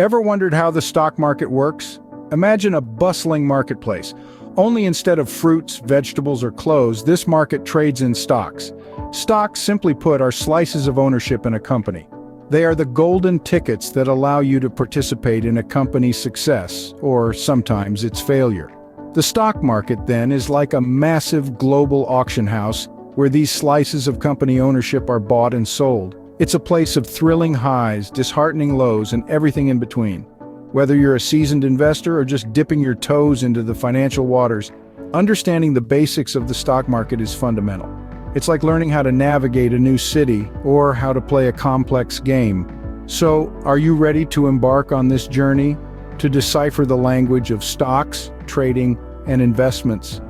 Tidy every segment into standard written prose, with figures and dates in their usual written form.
Ever wondered how the stock market works? Imagine a bustling marketplace. Only instead of fruits, vegetables, or clothes, this market trades in stocks. Stocks, simply put, are slices of ownership in a company. They are the golden tickets that allow you to participate in a company's success, or sometimes its failure. The stock market, then, is like a massive global auction house where these slices of company ownership are bought and sold. It's a place of thrilling highs, disheartening lows, and everything in between. Whether you're a seasoned investor or just dipping your toes into the financial waters, understanding the basics of the stock market is fundamental. It's like learning how to navigate a new city or how to play a complex game. So, are you ready to embark on this journey to decipher the language of stocks, trading, and investments?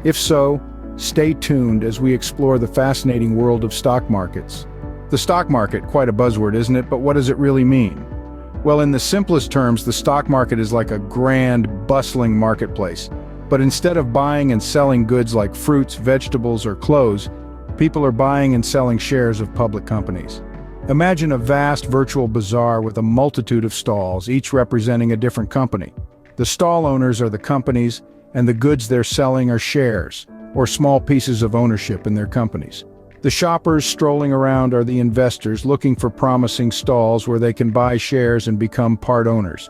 If so, stay tuned as we explore the fascinating world of stock markets. The stock market, quite a buzzword, isn't it? But what does it really mean? Well, in the simplest terms, the stock market is like a grand, bustling marketplace. But instead of buying and selling goods like fruits, vegetables, or clothes, people are buying and selling shares of public companies. Imagine a vast virtual bazaar with a multitude of stalls, each representing a different company. The stall owners are the companies, and the goods they're selling are shares, or small pieces of ownership in their companies. The shoppers strolling around are the investors looking for promising stalls where they can buy shares and become part owners.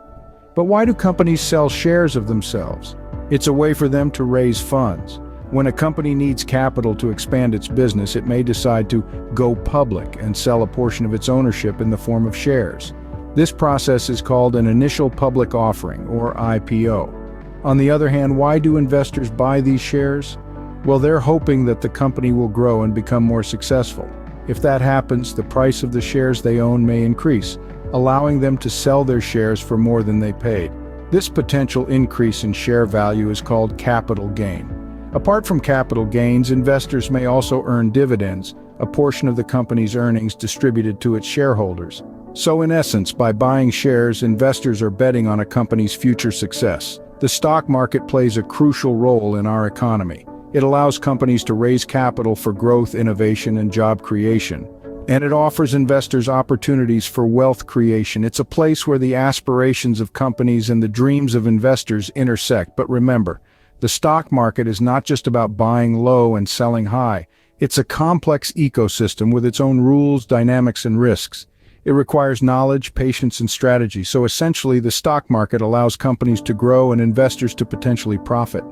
But why do companies sell shares of themselves? It's a way for them to raise funds. When a company needs capital to expand its business, it may decide to go public and sell a portion of its ownership in the form of shares. This process is called an initial public offering, or IPO. On the other hand, why do investors buy these shares? Well, they're hoping that the company will grow and become more successful. If that happens, the price of the shares they own may increase, allowing them to sell their shares for more than they paid. This potential increase in share value is called capital gain. Apart from capital gains, investors may also earn dividends, a portion of the company's earnings distributed to its shareholders. So in essence, by buying shares, investors are betting on a company's future success. The stock market plays a crucial role in our economy. It allows companies to raise capital for growth, innovation, and job creation. And it offers investors opportunities for wealth creation. It's a place where the aspirations of companies and the dreams of investors intersect. But remember, the stock market is not just about buying low and selling high. It's a complex ecosystem with its own rules, dynamics, and risks. It requires knowledge, patience, and strategy. So essentially, the stock market allows companies to grow and investors to potentially profit.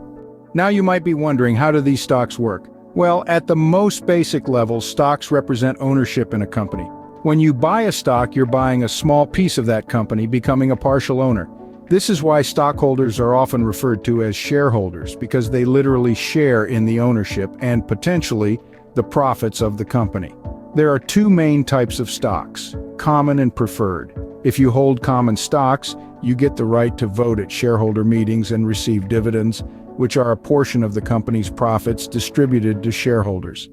Now you might be wondering, how do these stocks work? Well, at the most basic level, stocks represent ownership in a company. When you buy a stock, you're buying a small piece of that company, becoming a partial owner. This is why stockholders are often referred to as shareholders, because they literally share in the ownership and potentially the profits of the company. There are two main types of stocks, common and preferred. If you hold common stocks, you get the right to vote at shareholder meetings and receive dividends, which are a portion of the company's profits distributed to shareholders.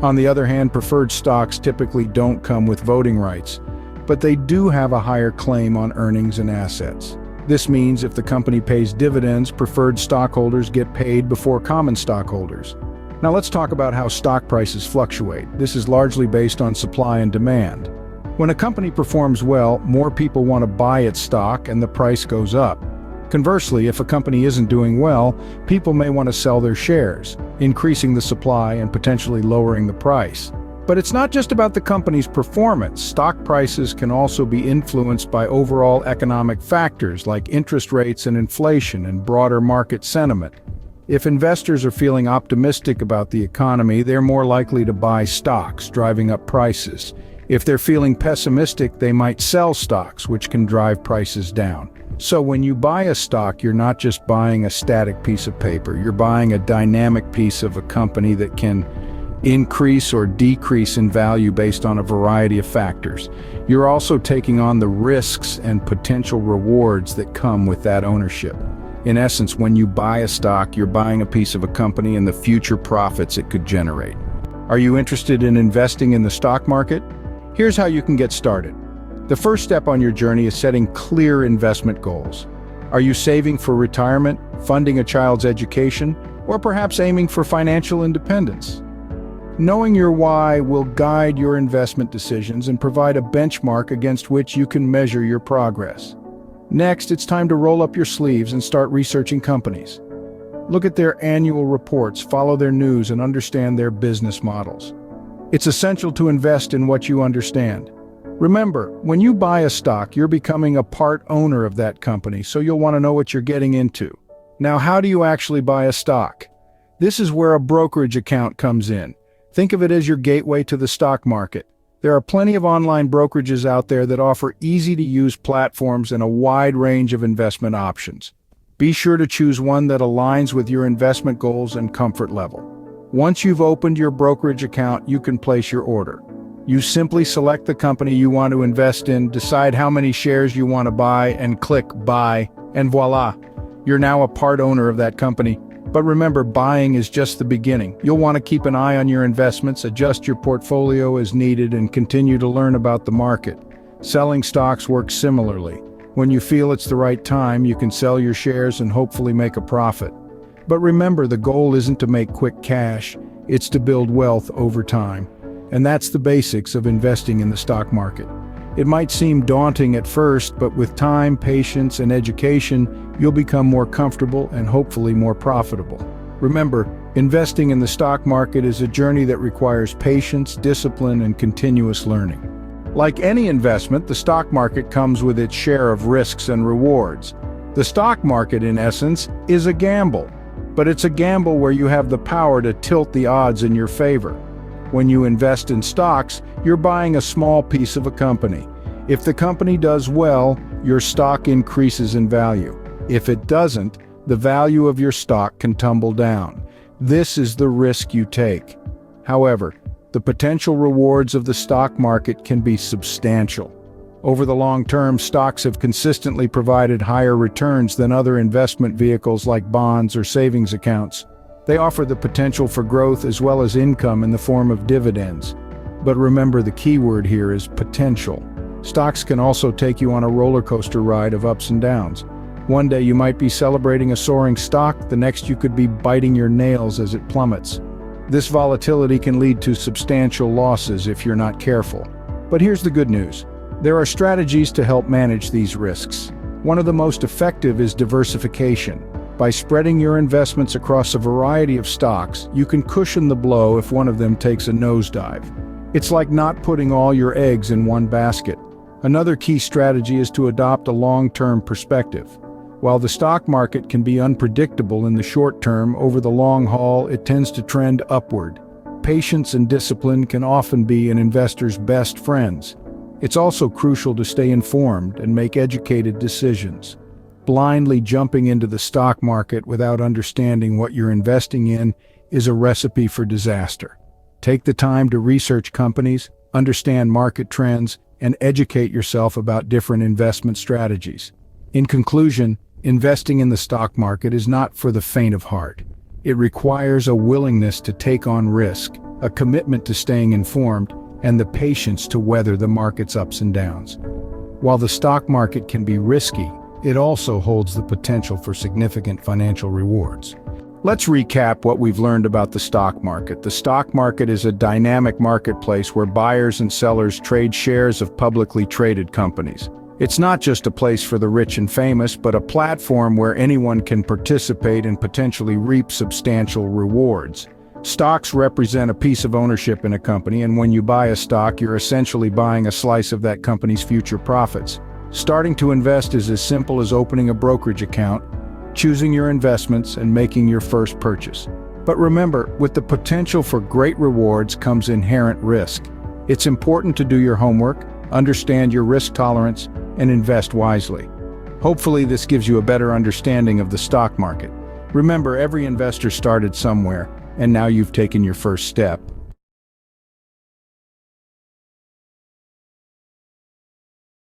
On the other hand, preferred stocks typically don't come with voting rights, but they do have a higher claim on earnings and assets. This means if the company pays dividends, preferred stockholders get paid before common stockholders. Now let's talk about how stock prices fluctuate. This is largely based on supply and demand. When a company performs well, more people want to buy its stock and the price goes up. Conversely, if a company isn't doing well, people may want to sell their shares, increasing the supply and potentially lowering the price. But it's not just about the company's performance. Stock prices can also be influenced by overall economic factors like interest rates and inflation and broader market sentiment. If investors are feeling optimistic about the economy, they're more likely to buy stocks, driving up prices. If they're feeling pessimistic, they might sell stocks, which can drive prices down. So when you buy a stock, you're not just buying a static piece of paper. You're buying a dynamic piece of a company that can increase or decrease in value based on a variety of factors. You're also taking on the risks and potential rewards that come with that ownership. In essence, when you buy a stock, you're buying a piece of a company and the future profits it could generate. Are you interested in investing in the stock market? Here's how you can get started. The first step on your journey is setting clear investment goals. Are you saving for retirement, funding a child's education, or perhaps aiming for financial independence? Knowing your why will guide your investment decisions and provide a benchmark against which you can measure your progress. Next, it's time to roll up your sleeves and start researching companies. Look at their annual reports, follow their news, and understand their business models. It's essential to invest in what you understand. Remember, when you buy a stock, you're becoming a part owner of that company, so you'll want to know what you're getting into. Now, how do you actually buy a stock? This is where a brokerage account comes in. Think of it as your gateway to the stock market. There are plenty of online brokerages out there that offer easy-to-use platforms and a wide range of investment options. Be sure to choose one that aligns with your investment goals and comfort level. Once you've opened your brokerage account, you can place your order. You simply select the company you want to invest in, decide how many shares you want to buy, and click Buy, and voila! You're now a part owner of that company. But remember, buying is just the beginning. You'll want to keep an eye on your investments, adjust your portfolio as needed, and continue to learn about the market. Selling stocks works similarly. When you feel it's the right time, you can sell your shares and hopefully make a profit. But remember, the goal isn't to make quick cash, it's to build wealth over time. And that's the basics of investing in the stock market. It might seem daunting at first, but with time, patience, and education, you'll become more comfortable and hopefully more profitable. Remember, investing in the stock market is a journey that requires patience, discipline, and continuous learning. Like any investment, the stock market comes with its share of risks and rewards. The stock market, in essence, is a gamble, but it's a gamble where you have the power to tilt the odds in your favor. When you invest in stocks, you're buying a small piece of a company. If the company does well, your stock increases in value. If it doesn't, the value of your stock can tumble down. This is the risk you take. However, the potential rewards of the stock market can be substantial. Over the long term, stocks have consistently provided higher returns than other investment vehicles like bonds or savings accounts. They offer the potential for growth as well as income in the form of dividends. But remember, the key word here is potential. Stocks can also take you on a roller coaster ride of ups and downs. One day you might be celebrating a soaring stock, the next you could be biting your nails as it plummets. This volatility can lead to substantial losses if you're not careful. But here's the good news. There are strategies to help manage these risks. One of the most effective is diversification. By spreading your investments across a variety of stocks, you can cushion the blow if one of them takes a nosedive. It's like not putting all your eggs in one basket. Another key strategy is to adopt a long-term perspective. While the stock market can be unpredictable in the short term, over the long haul, it tends to trend upward. Patience and discipline can often be an investor's best friends. It's also crucial to stay informed and make educated decisions. Blindly jumping into the stock market without understanding what you're investing in is a recipe for disaster. Take the time to research companies, understand market trends, and educate yourself about different investment strategies. In conclusion, investing in the stock market is not for the faint of heart. It requires a willingness to take on risk, a commitment to staying informed, and the patience to weather the market's ups and downs. While the stock market can be risky, it also holds the potential for significant financial rewards. Let's recap what we've learned about the stock market. The stock market is a dynamic marketplace where buyers and sellers trade shares of publicly traded companies. It's not just a place for the rich and famous, but a platform where anyone can participate and potentially reap substantial rewards. Stocks represent a piece of ownership in a company, and when you buy a stock, you're essentially buying a slice of that company's future profits. Starting to invest is as simple as opening a brokerage account, choosing your investments, and making your first purchase. But remember, with the potential for great rewards comes inherent risk. It's important to do your homework, understand your risk tolerance, and invest wisely. Hopefully, this gives you a better understanding of the stock market. Remember, every investor started somewhere, and now you've taken your first step.